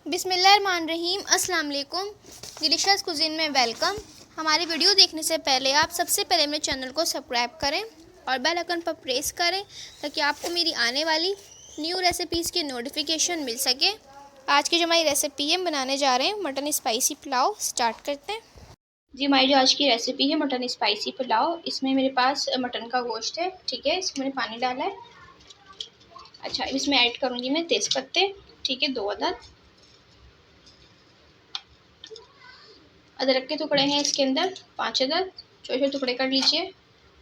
बिस्मिल्लाहिर्रहमानिर्रहीम। अस्सलाम वालेकुम। डिलीशियस कुज़ीन में वेलकम। हमारी वीडियो देखने से पहले आप सबसे पहले मेरे चैनल को सब्सक्राइब करें और बेल आइकन पर प्रेस करें ताकि आपको मेरी आने वाली न्यू रेसिपीज़ की नोटिफिकेशन मिल सके। आज की जो हमारी रेसिपी है, हम बनाने जा रहे हैं मटन स्पाइसी पुलाव। स्टार्ट करते हैं जी। हमारी जो आज की रेसिपी है मटन स्पाइसी पुलाव, इसमें मेरे पास मटन का गोश्त है, ठीक है। इसमें मैंने पानी डाला है। अच्छा, इसमें ऐड करूँगी मैं तेज़पत्ते, ठीक है, 2 अदद। अदरक के टुकड़े हैं इसके अंदर 5 अदद, छोटे छोटे टुकड़े कर लीजिए।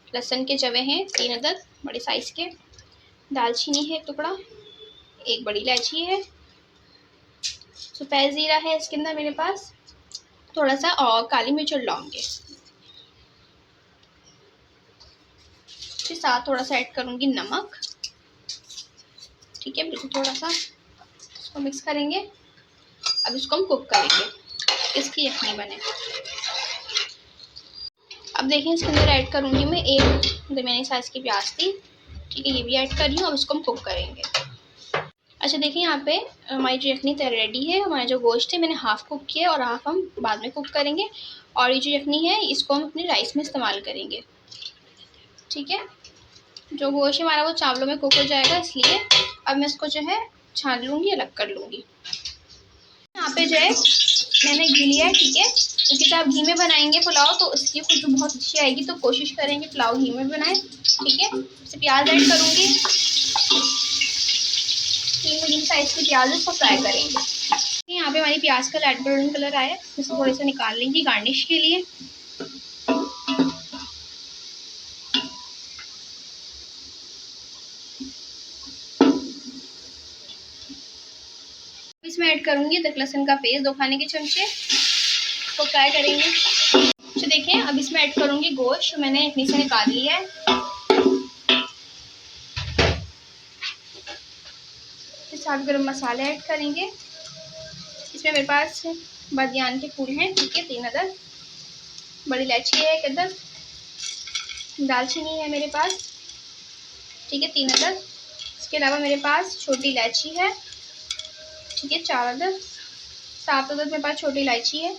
लहसुन के जवे हैं 3 अदद बड़े साइज़ के। दालचीनी है 1 टुकड़ा, 1 बड़ी इलायची है। सफ़ेद ज़ीरा है इसके अंदर मेरे पास, थोड़ा सा, और काली मिर्च और लौंग है। इसके साथ थोड़ा सा ऐड करूँगी नमक, ठीक है, बिल्कुल थोड़ा सा। इसको मिक्स करेंगे। अब इसको हम कुक करेंगे, इसकी यखनी बने। अब देखिए, इसके अंदर ऐड करूँगी मैं 1 दरमियानी साइज़ की प्याज थी, ठीक है, ये भी ऐड कर रही हूँ। अब इसको हम कुक करेंगे। अच्छा, देखिए यहाँ पे हमारी जो यखनी रेडी है। हमारा जो गोश्त है मैंने हाफ़ कुक किया और हाफ़ हम बाद में कुक करेंगे। और ये जो यखनी है इसको हम अपने राइस में इस्तेमाल करेंगे, ठीक है। जो गोश्त है हमारा वो चावलों में कुक हो जाएगा, इसलिए अब मैं इसको जो है छान लूँगी, अलग कर लूँगी। यहाँ पे जो है मैंने घी लिया है, ठीक है, क्योंकि जब आप घी में बनाएंगे पुलाव तो उसकी खुशबू बहुत अच्छी आएगी। तो कोशिश करेंगे पुलाव घी में बनाएं, ठीक है। इससे प्याज ऐड करूँगी, 3 मीडियम साइज़ की प्याज, इसको फ्राई करेंगे। यहाँ पे हमारी प्याज का लाइट गोल्डन कलर आया है, इसको थोड़े से निकाल लेंगे गार्निश के लिए। इसमें ऐड करूँगी अदरक लहसुन का पेस्ट 2 खाने के चमचे, इसको फ्राई करेंगे। तो देखिए, अब इसमें ऐड करूँगी गोश्त, मैंने यखनी से निकाल लिया है। इसके साथ गरम मसाले ऐड करेंगे। इसमें मेरे पास बादियान के फूल हैं, ठीक है, 3 अदद। बड़ी इलायची है 1 अदद। दालचीनी है मेरे पास, ठीक है, 3 अदद। इसके अलावा मेरे पास छोटी इलायची है, ठीक है, 4 अदद। 7 अदद मेरे पास छोटी इलायची है,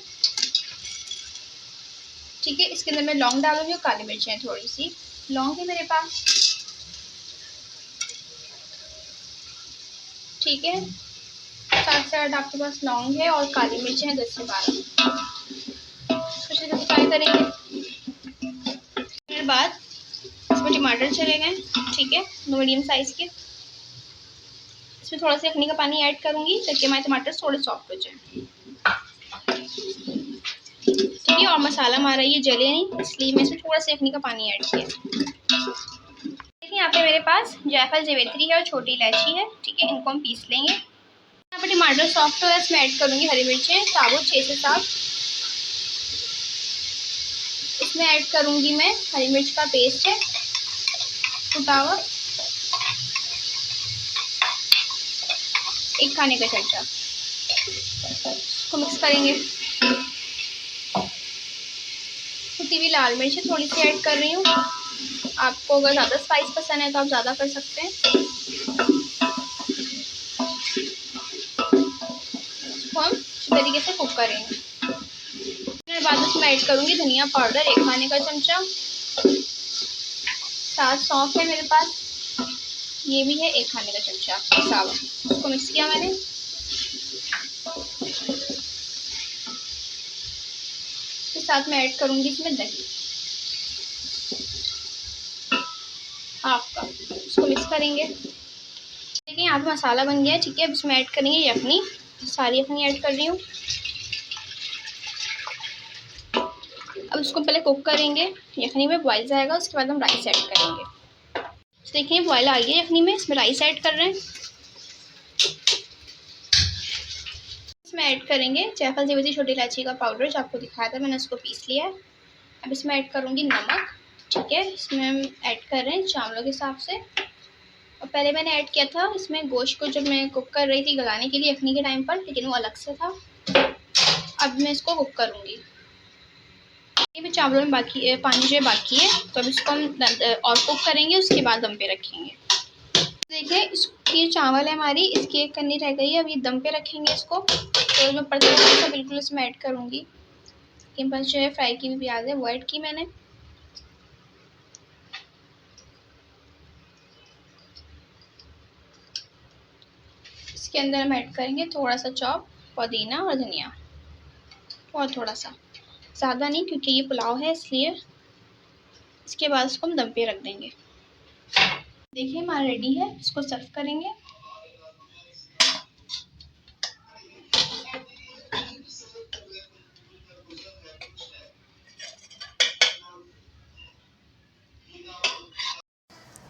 ठीक है। इसके अंदर मैं लौंग डालूंगी और काली मिर्च है, थोड़ी सी लौंग है मेरे पास, ठीक है। 7 से 8 आपके पास लौंग है और काली मिर्च है 10 से 12। कुछ फ्राई करेंगे। फिर बाद इसमें टमाटर चले गए, ठीक है, 2 मीडियम साइज़ के। इसमें थोड़ा सा यखनी का पानी ऐड करूँगी ताकि हमारे टमाटर थोड़े सॉफ्ट हो जाए, ठीक है। और मसाला हमारा ये जले नहीं, इसलिए मैं इसमें थोड़ा सा यखनी का पानी ऐड किया। देखिए, यहाँ पे मेरे पास जायफल जावित्री है और छोटी इलायची है, ठीक है, इनको हम पीस लेंगे। यहाँ पे टमाटर सॉफ्ट हो है, इसमें ऐड करूँगी हरी मिर्चें साबुत 6 से 7। इसमें ऐड करूँगी मैं हरी मिर्च का पेस्ट है कुटा हुआ, 1 खाने का चमचा। इसको मिक्स करेंगे। कुटी हुई लाल मिर्च थोड़ी सी ऐड कर रही हूँ। आपको अगर ज़्यादा स्पाइस पसंद है तो आप ज़्यादा कर सकते हैं। इसको हम इस तरीके से कुक करेंगे। फिर बाद इसमें ऐड करूँगी धनिया पाउडर 1 खाने का चमचा। 7 सौंफ है मेरे पास, ये भी है 1 खाने का चमचा साबुत। इसको मिक्स किया मैंने। इसके साथ मैं ऐड करूँगी इसमें दही हाफ कप, इसको मिक्स करेंगे। देखिए, यहाँ पे मसाला बन गया है, ठीक है। अब इसमें ऐड करेंगे यखनी, सारी यखनी ऐड कर रही हूँ। अब इसको पहले कुक करेंगे, यखनी में बॉयल जाएगा, उसके बाद हम राइस ऐड करेंगे। तो देखिए, बॉयल आ गया यखनी में, इसमें राइस ऐड कर रहे हैं। इसमें ऐड करेंगे जायफल जावित्री छोटी इलायची का पाउडर, जो आपको दिखाया था मैंने, उसको पीस लिया है। अब इसमें ऐड करूँगी नमक, ठीक है। इसमें हम ऐड कर रहे हैं चावलों के हिसाब से। और पहले मैंने ऐड किया था इसमें गोश्त को, जब मैं कुक कर रही थी गलाने के लिए यखनी के टाइम पर, लेकिन वो अलग से था। अब मैं इसको कुक करूँगी। ये भी चावलों में बाकी पानी जो है बाकी है, तो अब इसको हम और कुक करेंगे, उसके बाद दम पे रखेंगे। देखिए ये चावल है हमारी, इसकी एक कन्नी रह गई है, अब ये दम पे रखेंगे इसको। तो मैं पड़ता सा बिल्कुल इसमें ऐड करूँगी। ये बस जो है फ्राई की भी प्याज है वो ऐड की मैंने। इसके अंदर हम ऐड करेंगे थोड़ा सा चॉप पुदीना और धनिया, और थोड़ा सा, ज़्यादा नहीं क्योंकि ये पुलाव है इसलिए। इसके बाद इसको हम दम पे रख देंगे। देखिए हमारा रेडी है, इसको सर्व करेंगे।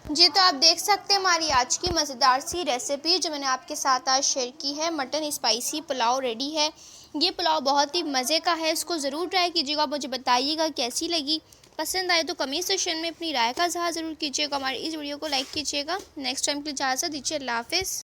जी तो आप देख सकते हैं हमारी आज की मज़ेदार सी रेसिपी जो मैंने आपके साथ आज शेयर की है। मटन स्पाइसी पुलाव रेडी है। ये पुलाव बहुत ही मज़े का है, इसको ज़रूर ट्राई कीजिएगा। मुझे बताइएगा कैसी लगी। पसंद आए तो कमेंट सेक्शन में अपनी राय का इज़हार ज़रूर कीजिएगा। हमारी इस वीडियो को लाइक कीजिएगा। नेक्स्ट टाइम के लिए इजाज़त दीजिए। अल्लाह हाफ़िज़।